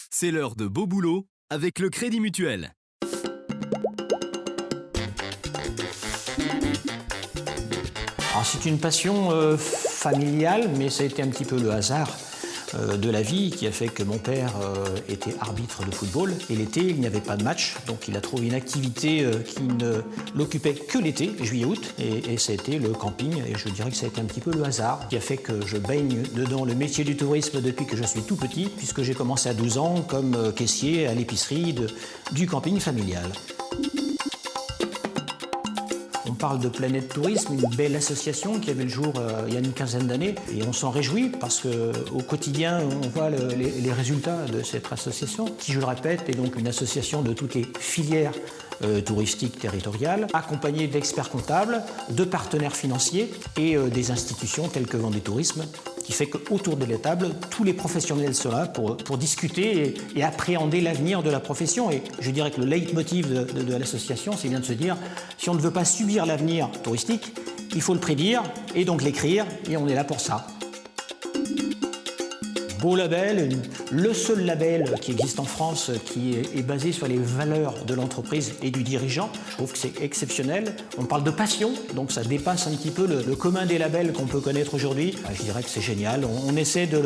C'est l'heure de Beau Boulot avec le Crédit Mutuel. Alors, c'est une passion familiale, mais ça a été un petit peu le hasard de la vie qui a fait que mon père était arbitre de football. Et l'été, il n'y avait pas de match, donc il a trouvé une activité qui ne l'occupait que l'été, juillet-août, et ça a été le camping. Et je dirais que ça a été un petit peu le hasard qui a fait que je baigne dedans le métier du tourisme depuis que je suis tout petit, puisque j'ai commencé à 12 ans comme caissier à l'épicerie du camping familial. On parle de Planète Tourisme, une belle association qui avait le jour il y a une quinzaine d'années. Et on s'en réjouit parce qu'au quotidien, on voit les résultats de cette association, qui, je le répète, est donc une association de toutes les filières touristiques territoriales, accompagnée d'experts comptables, de partenaires financiers et des institutions telles que Vendée Tourisme, qui fait qu'autour de la table, tous les professionnels sont là pour discuter et appréhender l'avenir de la profession. Et je dirais que le leitmotiv de l'association, c'est bien de se dire, si on ne veut pas subir l'avenir touristique, il faut le prédire et donc l'écrire, et on est là pour ça. Beau label, le seul label qui existe en France qui est basé sur les valeurs de l'entreprise et du dirigeant. Je trouve que c'est exceptionnel. On parle de passion, donc ça dépasse un petit peu le commun des labels qu'on peut connaître aujourd'hui. Je dirais que c'est génial. On essaie de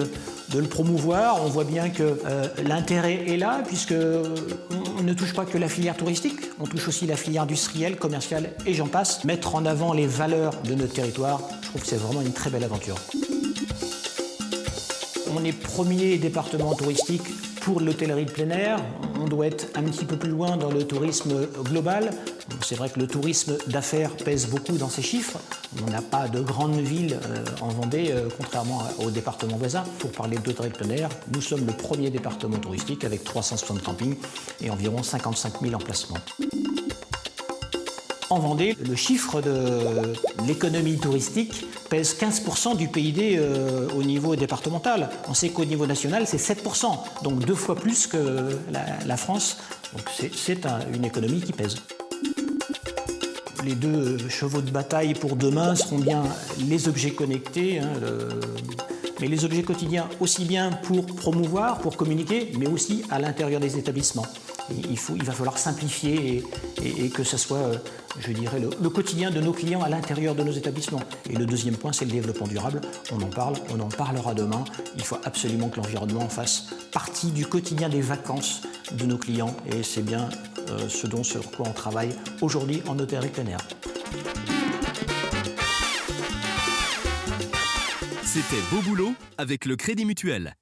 le promouvoir. On voit bien que l'intérêt est là, puisqu'on ne touche pas que la filière touristique, on touche aussi la filière industrielle, commerciale et j'en passe. Mettre en avant les valeurs de notre territoire, je trouve que c'est vraiment une très belle aventure. On est premier département touristique pour l'hôtellerie de plein air. On doit être un petit peu plus loin dans le tourisme global. C'est vrai que le tourisme d'affaires pèse beaucoup dans ces chiffres. On n'a pas de grandes villes en Vendée, contrairement aux départements voisins. Pour parler d'hôtellerie de plein air, nous sommes le premier département touristique avec 360 campings et environ 55 000 emplacements. En Vendée, le chiffre de l'économie touristique pèse 15% du PIB au niveau départemental. On sait qu'au niveau national, c'est 7%, donc 2 fois plus que la France. Donc c'est une économie qui pèse. Les deux chevaux de bataille pour demain seront bien les objets connectés, mais les objets quotidiens aussi bien pour promouvoir, pour communiquer, mais aussi à l'intérieur des établissements. Il va falloir simplifier et que ce soit, je dirais, le quotidien de nos clients à l'intérieur de nos établissements. Et le deuxième point, c'est le développement durable. On en parlera demain. Il faut absolument que l'environnement fasse partie du quotidien des vacances de nos clients. Et c'est bien sur quoi on travaille aujourd'hui en hôtellerie plein air. C'était Beau Boulot avec le Crédit Mutuel.